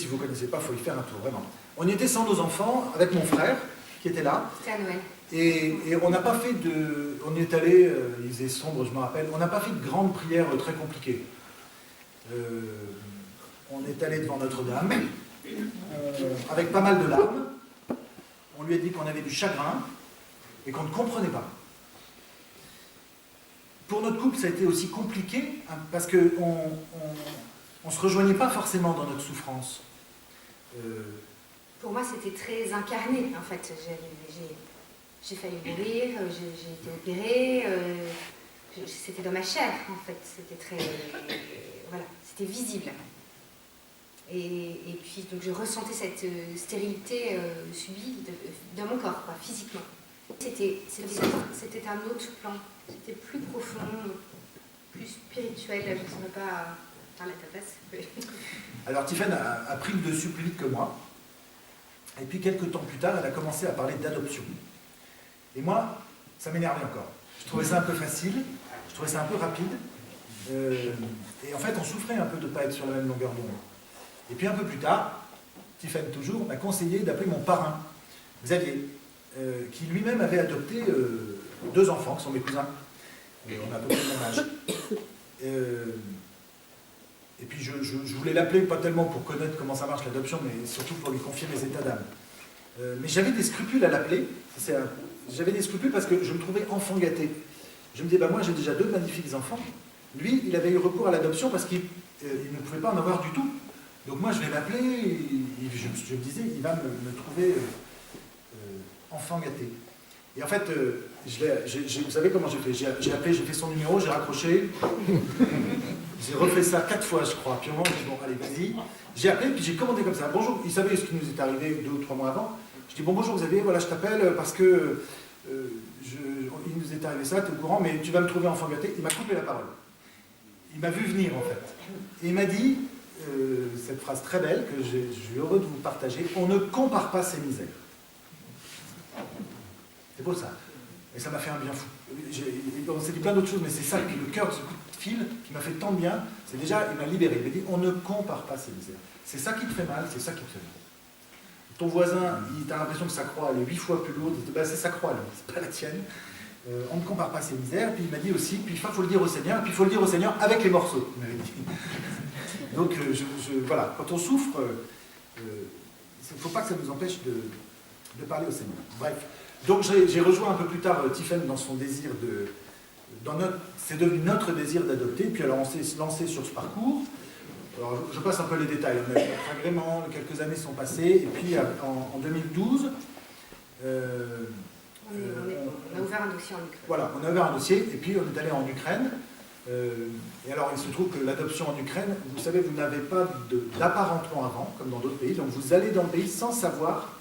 pas, il faut y faire un tour, vraiment. On y était sans nos enfants, avec mon frère, qui était là. C'était à Noël. Et on n'a pas fait de... On y est allé, il faisait sombre, je me rappelle, on n'a pas fait de grandes prières très compliquées. On est allé devant Notre-Dame, avec pas mal de larmes. On lui a dit qu'on avait du chagrin et qu'on ne comprenait pas. Pour notre couple, ça a été aussi compliqué, hein, parce qu'on ne se rejoignait pas forcément dans notre souffrance. Pour moi, c'était très incarné, en fait. J'ai failli mourir, j'ai été opérée, c'était dans ma chair, en fait. C'était très... voilà, c'était visible. Et puis, donc, je ressentais cette stérilité subie dans mon corps, quoi, physiquement. C'était un autre plan. C'était plus profond, plus spirituel. Je ne saurais pas parler à ta place. Alors, Tiffany a pris le dessus plus vite que moi. Et puis, quelques temps plus tard, elle a commencé à parler d'adoption. Et moi, ça m'énervait encore. Je trouvais ça un peu facile, je trouvais ça un peu rapide. Et en fait, on souffrait un peu de ne pas être sur la même longueur d'onde. Et puis un peu plus tard, Tiffany toujours m'a conseillé d'appeler mon parrain, Xavier, qui lui-même avait adopté 2 enfants, qui sont mes cousins. On a à peu près le même âge. Et puis je voulais l'appeler, pas tellement pour connaître comment ça marche l'adoption, mais surtout pour lui confier mes états d'âme. Mais j'avais des scrupules à l'appeler. J'avais des scrupules parce que je me trouvais enfant gâté. Je me disais, moi j'ai déjà 2 magnifiques enfants. Lui, il avait eu recours à l'adoption parce qu'il ne pouvait pas en avoir du tout. Donc moi je vais l'appeler, je me disais, il va me trouver enfant gâté. Et en fait, vous savez comment j'ai fait? J'ai appelé, j'ai fait son numéro, j'ai raccroché. J'ai refait ça 4 fois, je crois. Puis au moment, je dis, bon, allez, vas-y. J'ai appelé, puis j'ai commandé comme ça. Bonjour, il savait ce qui nous est arrivé 2 ou 3 mois avant. Je dis, bon, bonjour Xavier, voilà, je t'appelle parce que il nous est arrivé ça, tu es au courant, mais tu vas me trouver enfant gâté. Il m'a coupé la parole. Il m'a vu venir, en fait. Et il m'a dit cette phrase très belle que je suis heureux de vous partager: on ne compare pas ses misères. C'est beau ça. Et ça m'a fait un bien fou. On s'est dit plein d'autres choses, mais c'est ça, le cœur de ce coup de fil qui m'a fait tant de bien. C'est déjà, il m'a libéré. Il m'a dit, on ne compare pas ses misères. C'est ça qui te fait mal, c'est ça qui te fait mal. Ton voisin, tu as l'impression que sa croix elle est 8 fois plus lourde. C'est sa croix, c'est pas la tienne. On ne compare pas ses misères. Puis il m'a dit aussi, puis il faut le dire au Seigneur, puis il faut le dire au Seigneur avec les morceaux, il m'avait dit. Donc voilà, quand on souffre, il ne faut pas que ça nous empêche de parler au Seigneur. Bref. Donc j'ai rejoint un peu plus tard Tiffany dans son désir c'est devenu notre désir d'adopter, puis alors on s'est lancé sur ce parcours. Alors je passe un peu les détails, on a eu notre agrément, quelques années sont passées, et puis en 2012, on a ouvert un dossier en Ukraine. Voilà, on a ouvert un dossier, et puis on est allé en Ukraine. Et alors il se trouve que l'adoption en Ukraine, vous savez, vous n'avez pas d'apparentement avant, comme dans d'autres pays, donc vous allez dans le pays sans savoir,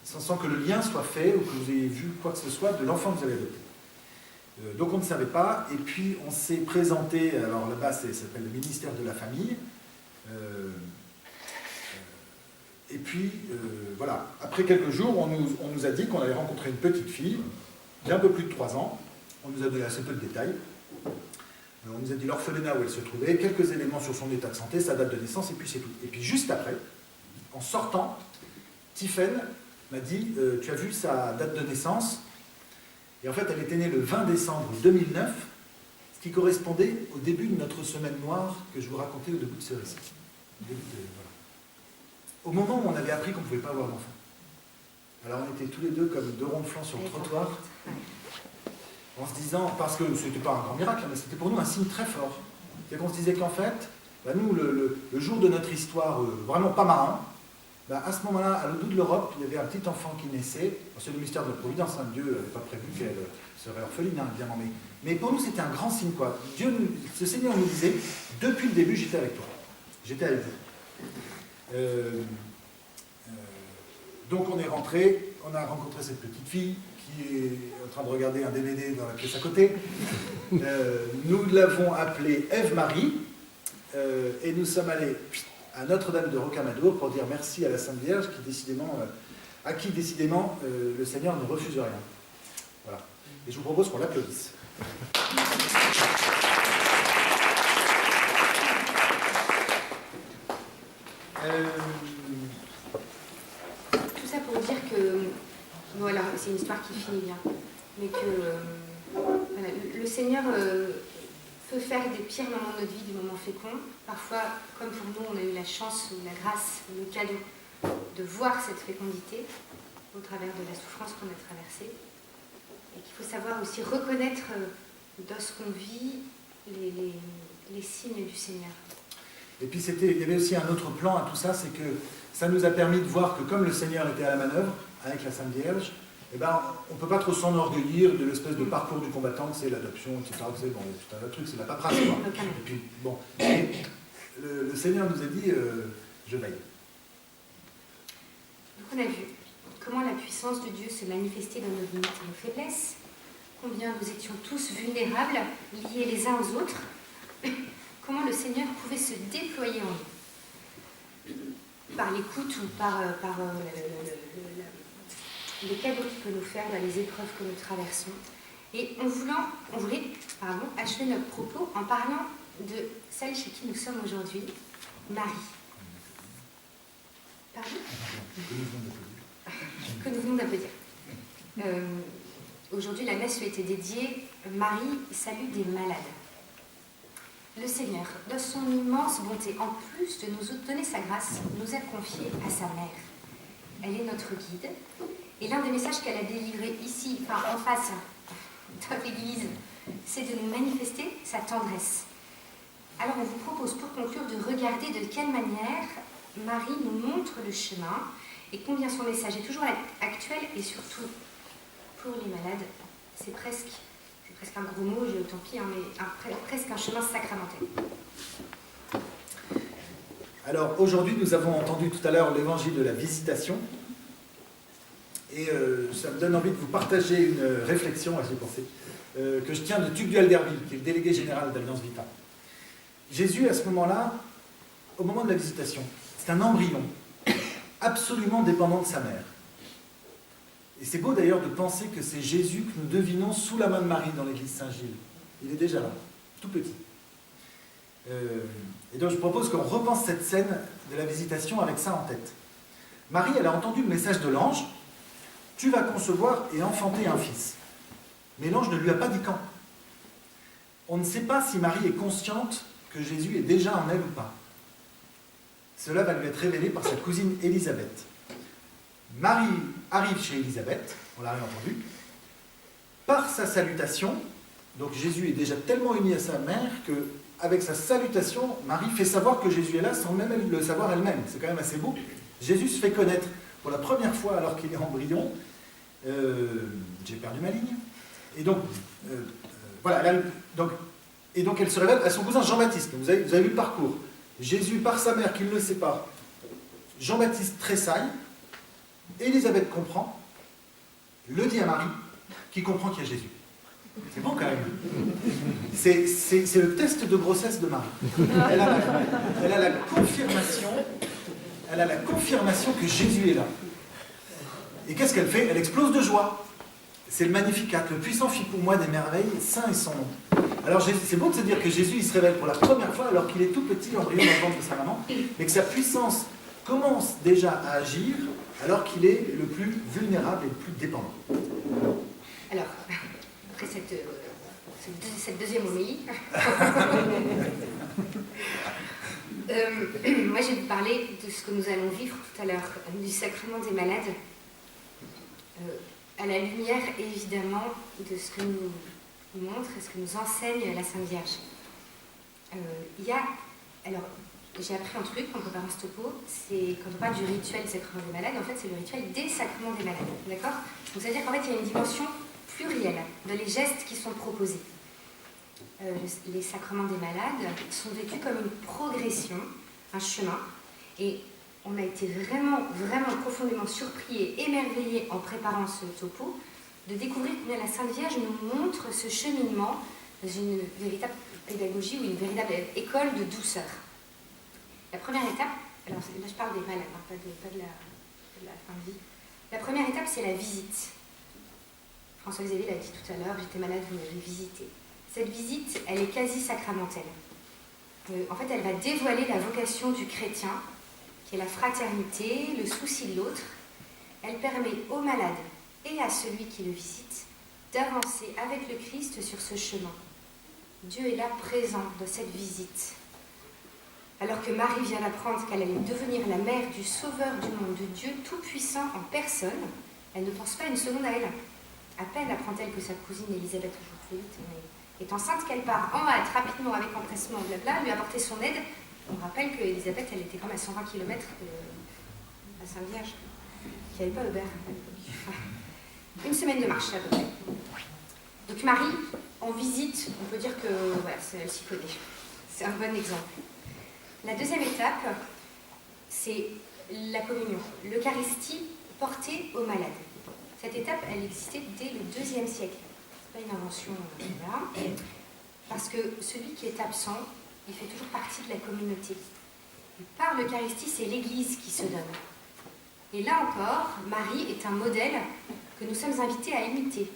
sans que le lien soit fait ou que vous ayez vu quoi que ce soit de l'enfant que vous avez adopté. Donc on ne savait pas, et puis on s'est présenté, alors là-bas ça s'appelle le ministère de la Famille, et puis voilà, après quelques jours on nous a dit qu'on allait rencontrer une petite fille d'un peu plus de 3 ans, on nous a donné assez peu de détails, on nous a dit l'orphelinat où elle se trouvait, quelques éléments sur son état de santé, sa date de naissance, et puis c'est tout. Et puis juste après, en sortant, Tiffany m'a dit, tu as vu sa date de naissance? Et en fait, elle était née le 20 décembre 2009, ce qui correspondait au début de notre semaine noire que je vous racontais au début de ce récit. Voilà. Au moment où on avait appris qu'on ne pouvait pas avoir d'enfant. Alors on était tous les deux comme 2 ronds de flanc sur le trottoir, en se disant, parce que ce n'était pas un grand miracle, mais c'était pour nous un signe très fort. C'est qu'on se disait qu'en fait, nous, le jour de notre histoire, vraiment pas marin, à ce moment-là, à l'autre bout de l'Europe, il y avait un petit enfant qui naissait. C'est le mystère de la Providence, hein. Dieu n'avait pas prévu qu'elle serait orpheline, hein, évidemment. Mais pour nous, c'était un grand signe, quoi. Ce Seigneur nous disait, depuis le début, j'étais avec toi. J'étais avec vous. Donc on est rentré, on a rencontré cette petite fille qui est en train de regarder un DVD dans la pièce à côté. Nous l'avons appelée Ève-Marie et nous sommes allés à Notre-Dame de Rocamadour pour dire merci à la Sainte Vierge à qui décidément le Seigneur ne refuse rien. Voilà. Et je vous propose qu'on l'applaudisse. Tout ça pour dire que, voilà, c'est une histoire qui finit bien, mais que voilà, le Seigneur peut faire des pires moments de notre vie, des moments féconds. Parfois, comme pour nous, on a eu la chance ou la grâce, ou le cadeau de voir cette fécondité au travers de la souffrance qu'on a traversée. Et qu'il faut savoir aussi reconnaître dans ce qu'on vit les signes du Seigneur. Et puis il y avait aussi un autre plan à tout ça, c'est que ça nous a permis de voir que comme le Seigneur était à la manœuvre avec la Sainte Vierge, eh ben, on ne peut pas trop s'enorgueillir de l'espèce de parcours du combattant, c'est l'adoption, etc. C'est bon, tout un autre truc, c'est la paperasse. Et puis, bon, le Seigneur nous a dit, je veille. Donc on a vu comment la puissance de Dieu se manifestait dans nos limites et nos faiblesses, combien nous étions tous vulnérables, liés les uns aux autres, comment le Seigneur pouvait se déployer en nous, par l'écoute ou par les cadeaux qu'il peut nous faire dans les épreuves que nous traversons. Et on voulait achever notre propos en parlant de celle chez qui nous sommes aujourd'hui, Marie. Pardon ? Que nous venons d'applaudir. Aujourd'hui, la messe lui était dédiée « Marie, salut des malades ». Le Seigneur, dans son immense bonté, en plus de nous donner sa grâce, nous a confié à sa mère. Elle est notre guide. Et l'un des messages qu'elle a délivrés ici, en face, dans l'Église, c'est de nous manifester sa tendresse. Alors on vous propose pour conclure de regarder de quelle manière Marie nous montre le chemin et combien son message est toujours actuel et surtout pour les malades, c'est presque un gros mot, tant pis, mais presque un chemin sacramentel. Alors aujourd'hui, nous avons entendu tout à l'heure l'évangile de la visitation. Et ça me donne envie de vous partager une réflexion, j'y ai pensé, que je tiens de Tugdual Derville, qui est le délégué général d'Alliance Vita. Jésus, à ce moment-là, au moment de la visitation, c'est un embryon, absolument dépendant de sa mère. Et c'est beau d'ailleurs de penser que c'est Jésus que nous devinons sous la main de Marie dans l'église Saint-Gilles. Il est déjà là, tout petit. Et donc je propose qu'on repense cette scène de la visitation avec ça en tête. Marie, elle a entendu le message de l'ange. Tu vas concevoir et enfanter un fils. Mais l'ange ne lui a pas dit quand. On ne sait pas si Marie est consciente que Jésus est déjà en elle ou pas. Cela va lui être révélé par sa cousine Élisabeth. Marie arrive chez Élisabeth, on l'a réentendu, par sa salutation. Donc Jésus est déjà tellement uni à sa mère qu'avec sa salutation, Marie fait savoir que Jésus est là sans même le savoir elle-même. C'est quand même assez beau. Jésus se fait connaître pour la première fois alors qu'il est embryon. J'ai perdu ma ligne. Et donc, voilà. Et donc elle se révèle à son cousin Jean-Baptiste. Vous avez vu le parcours. Jésus par sa mère qui ne le sait pas. Jean-Baptiste tressaille. Élisabeth comprend. Le dit à Marie, qui comprend qu'il y a Jésus. C'est bon quand même. C'est le test de grossesse de Marie. Elle a la confirmation que Jésus est là. Et qu'est-ce qu'elle fait? Elle explose de joie. C'est le Magnificat, le puissant fit pour moi des merveilles, saint est son nom. Alors c'est beau de se dire que Jésus il se révèle pour la première fois alors qu'il est tout petit, embryon dans le ventre de sa maman, mais que sa puissance commence déjà à agir alors qu'il est le plus vulnérable et le plus dépendant. Alors, après cette deuxième homélie, moi je vais vous parler de ce que nous allons vivre tout à l'heure, du sacrement des malades, à la lumière évidemment de ce que nous montre et ce que nous enseigne la Sainte Vierge. Alors, j'ai appris un truc en préparant ce topo, c'est quand on parle du rituel du sacrement des malades, en fait c'est le rituel des sacrements des malades, d'accord? Donc ça veut dire qu'en fait il y a une dimension plurielle dans les gestes qui sont proposés. Les sacrements des malades sont vécus comme une progression, un chemin, et on on a été vraiment, vraiment profondément surpris et émerveillés en préparant ce topo, de découvrir combien la Sainte Vierge nous montre ce cheminement dans une véritable pédagogie ou une véritable école de douceur. La première étape, alors là je parle des malades, hein, pas de la fin de vie. La première étape, c'est la visite. François-Xavier l'a dit tout à l'heure, j'étais malade, vous m'avez visité. Cette visite, elle est quasi sacramentelle. En fait, elle va dévoiler la vocation du chrétien, qui est la fraternité, le souci de l'autre. Elle permet au malade et à celui qui le visite d'avancer avec le Christ sur ce chemin. Dieu est là présent dans cette visite. Alors que Marie vient d'apprendre qu'elle allait devenir la mère du Sauveur du monde, de Dieu Tout-Puissant en personne, elle ne pense pas une seconde à elle. À peine apprend-elle que sa cousine Élisabeth, est enceinte qu'elle part en hâte, rapidement, avec empressement, blabla, lui apporter son aide. On rappelle qu'Élisabeth, elle était quand même à 120 km de la Sainte Vierge, qui n'avait pas Uber à l'époque. Une semaine de marche, à peu près. Donc Marie, en visite, on peut dire que voilà, elle s'y connaît. C'est un bon exemple. La deuxième étape, c'est la communion, l'Eucharistie portée aux malades. Cette étape, elle existait dès le IIe siècle. Ce n'est pas une invention, voilà. Parce que celui qui est absent, il fait toujours partie de la communauté. Et par l'Eucharistie, c'est l'Église qui se donne. Et là encore, Marie est un modèle que nous sommes invités à imiter.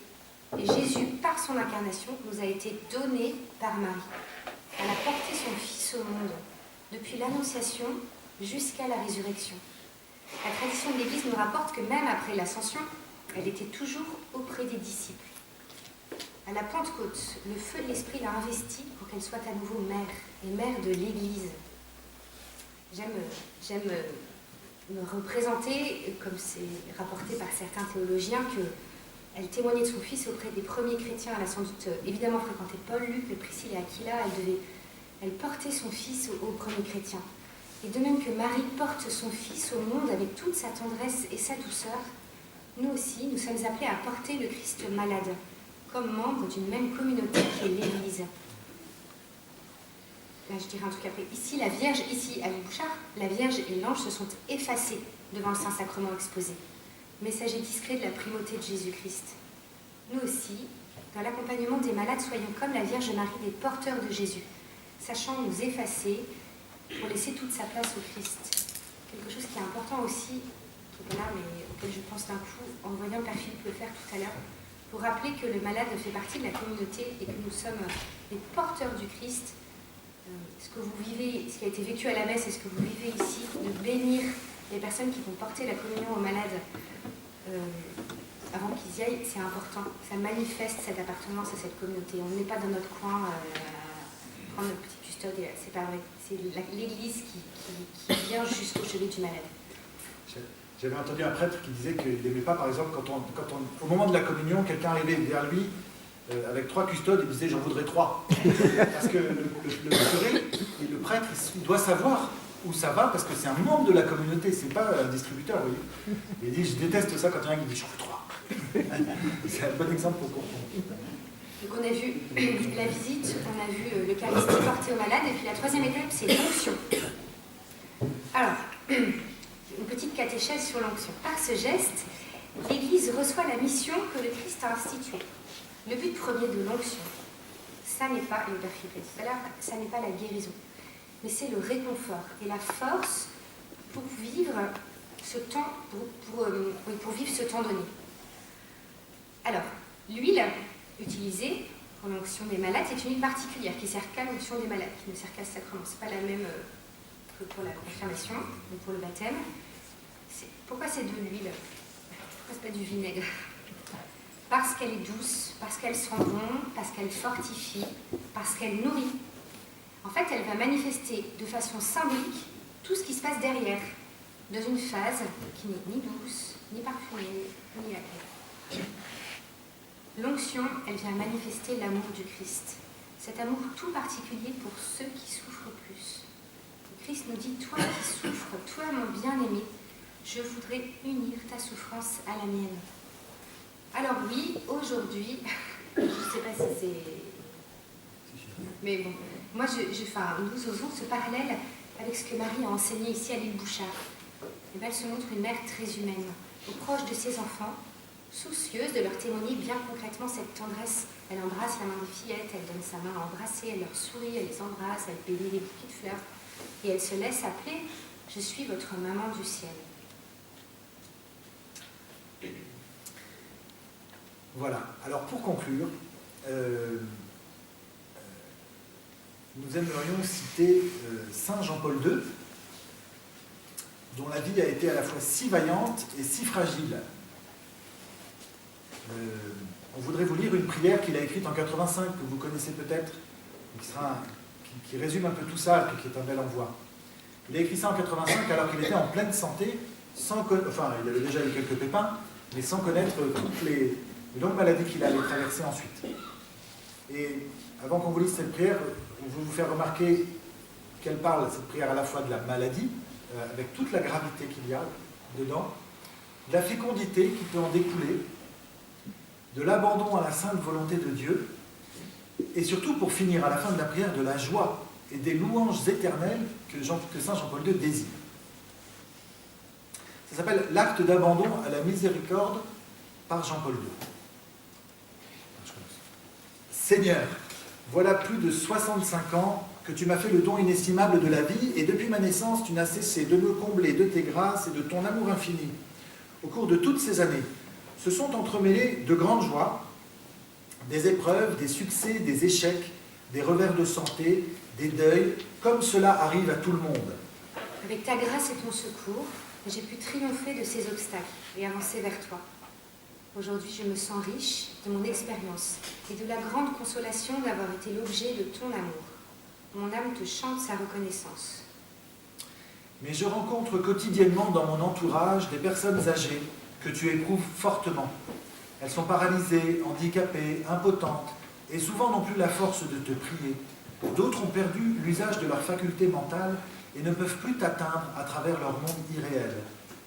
Et Jésus, par son incarnation, nous a été donné par Marie. Elle a porté son Fils au monde, depuis l'Annonciation jusqu'à la résurrection. La tradition de l'Église nous rapporte que même après l'Ascension, elle était toujours auprès des disciples. À la Pentecôte, le feu de l'Esprit l'a investie pour qu'elle soit à nouveau mère, et mère de l'Église. J'aime me représenter, comme c'est rapporté par certains théologiens, qu'elle témoignait de son fils auprès des premiers chrétiens. Elle a sans doute évidemment fréquenté Paul, Luc, Priscille et Aquila. Elle portait son fils aux premiers chrétiens. Et de même que Marie porte son fils au monde avec toute sa tendresse et sa douceur, nous aussi, nous sommes appelés à porter le Christ malade, comme membre d'une même communauté qui est l'Église. Là, je dirais un truc après. Ici, à l'île Bouchard, la Vierge et l'ange se sont effacés devant le Saint-Sacrement exposé. Messager discret de la primauté de Jésus-Christ. Nous aussi, dans l'accompagnement des malades, soyons comme la Vierge Marie, des porteurs de Jésus, sachant nous effacer pour laisser toute sa place au Christ. Quelque chose qui est important aussi, qui n'est pas là, mais auquel je pense d'un coup, en voyant Père Philippe le faire tout à l'heure, pour rappeler que le malade fait partie de la communauté et que nous sommes les porteurs du Christ. Ce que vous vivez, ce qui a été vécu à la messe et ce que vous vivez ici, de bénir les personnes qui vont porter la communion aux malades avant qu'ils y aillent, c'est important. Ça manifeste cette appartenance à cette communauté. On n'est pas dans notre coin prendre notre petit custode, c'est pas vrai. C'est l'Église qui vient jusqu'au chevet du malade. J'avais entendu un prêtre qui disait qu'il n'aimait pas, par exemple, au moment de la communion, quelqu'un arrivait vers lui avec 3 custodes et disait « j'en voudrais 3 ». Parce que le curé et le prêtre, il doit savoir où ça va, parce que c'est un membre de la communauté, c'est pas un distributeur, vous voyez. Et il dit « je déteste ça quand il y en a qui dit « j'en veux 3 ». C'est un bon exemple pour comprendre. Donc on a vu la visite, on a vu l'Eucharistie portée aux malades, et puis la troisième étape, c'est l'onction. Alors, une petite catéchèse sur l'onction. Par ce geste, l'Église reçoit la mission que le Christ a instituée. Le but premier de l'onction, ça n'est pas, le Père Philippe dit tout à l'heure, ça n'est pas la guérison, mais c'est le réconfort et la force pour vivre ce temps, pour vivre ce temps donné. Alors, l'huile utilisée pour l'onction des malades, c'est une huile particulière qui sert qu'à l'onction des malades, qui ne sert qu'à ce sacrement. C'est pas la même que pour la confirmation ou pour le baptême. Pourquoi c'est de l'huile? Pourquoi c'est pas du vinaigre? Parce qu'elle est douce, parce qu'elle sent bon, parce qu'elle fortifie, parce qu'elle nourrit. En fait, elle va manifester de façon symbolique tout ce qui se passe derrière, dans une phase qui n'est ni douce, ni parfumée, ni agréable. L'onction, elle vient manifester l'amour du Christ. Cet amour tout particulier pour ceux qui souffrent plus. Le Christ nous dit, toi qui souffres, toi mon bien-aimé, je voudrais unir ta souffrance à la mienne. Alors oui, aujourd'hui, je ne sais pas si c'est... Mais bon, moi, nous osons ce parallèle avec ce que Marie a enseigné ici à l'île Bouchard. eh bien, elle se montre une mère très humaine, proche de ses enfants, soucieuse de leur témoigner bien concrètement cette tendresse. Elle embrasse la main des fillettes, elle donne sa main à embrasser, elle leur sourit, elle les embrasse, elle bénit les bouquets de fleurs, et elle se laisse appeler « Je suis votre maman du ciel ». Voilà. Alors pour conclure, nous aimerions citer Saint Jean-Paul II, dont la vie a été à la fois si vaillante et si fragile. On voudrait vous lire une prière qu'il a écrite en 85, que vous connaissez peut-être, qui résume un peu tout ça, qui est un bel envoi. Il a écrit ça en 85 alors qu'il était en pleine santé, il avait déjà eu quelques pépins, mais sans connaître toutes les longues maladies qu'il allait traverser ensuite. Et avant qu'on vous lise cette prière, on veut vous faire remarquer qu'elle parle, cette prière, à la fois de la maladie, avec toute la gravité qu'il y a dedans, de la fécondité qui peut en découler, de l'abandon à la sainte volonté de Dieu, et surtout, pour finir à la fin de la prière, de la joie et des louanges éternelles que Saint Jean-Paul II désire. Ça s'appelle l'acte d'abandon à la miséricorde par Jean-Paul II. Seigneur, voilà plus de 65 ans que tu m'as fait le don inestimable de la vie, et depuis ma naissance, tu n'as cessé de me combler de tes grâces et de ton amour infini. Au cours de toutes ces années, se sont entremêlées de grandes joies, des épreuves, des succès, des échecs, des revers de santé, des deuils, comme cela arrive à tout le monde. Avec ta grâce et ton secours, j'ai pu triompher de ces obstacles et avancer vers toi. Aujourd'hui, je me sens riche de mon expérience et de la grande consolation d'avoir été l'objet de ton amour. Mon âme te chante sa reconnaissance. Mais je rencontre quotidiennement dans mon entourage des personnes âgées que tu éprouves fortement. Elles sont paralysées, handicapées, impotentes, et souvent n'ont plus la force de te prier. D'autres ont perdu l'usage de leurs facultés mentales et ne peuvent plus t'atteindre à travers leur monde irréel.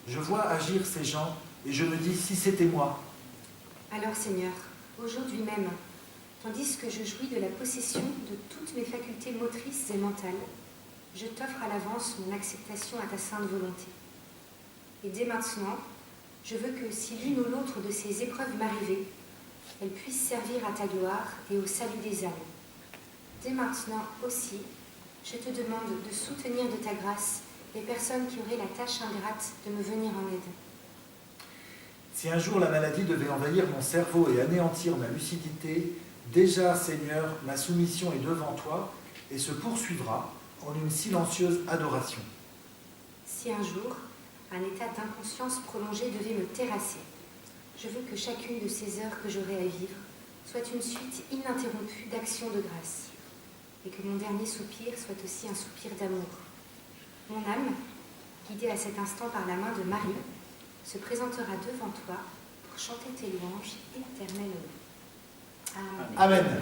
Je vois agir ces gens et je me dis, si c'était moi. Alors Seigneur, aujourd'hui même, tandis que je jouis de la possession de toutes mes facultés motrices et mentales, je t'offre à l'avance mon acceptation à ta sainte volonté. Et dès maintenant, je veux que si l'une ou l'autre de ces épreuves m'arrivait, elle puisse servir à ta gloire et au salut des âmes. Dès maintenant aussi, je te demande de soutenir de ta grâce les personnes qui auraient la tâche ingrate de me venir en aide. Si un jour la maladie devait envahir mon cerveau et anéantir ma lucidité, déjà, Seigneur, ma soumission est devant toi et se poursuivra en une silencieuse adoration. Si un jour, un état d'inconscience prolongé devait me terrasser, je veux que chacune de ces heures que j'aurai à vivre soit une suite ininterrompue d'actions de grâce, et que mon dernier soupir soit aussi un soupir d'amour. Mon âme, guidée à cet instant par la main de Marie, se présentera devant toi pour chanter tes louanges éternellement. Amen. Amen.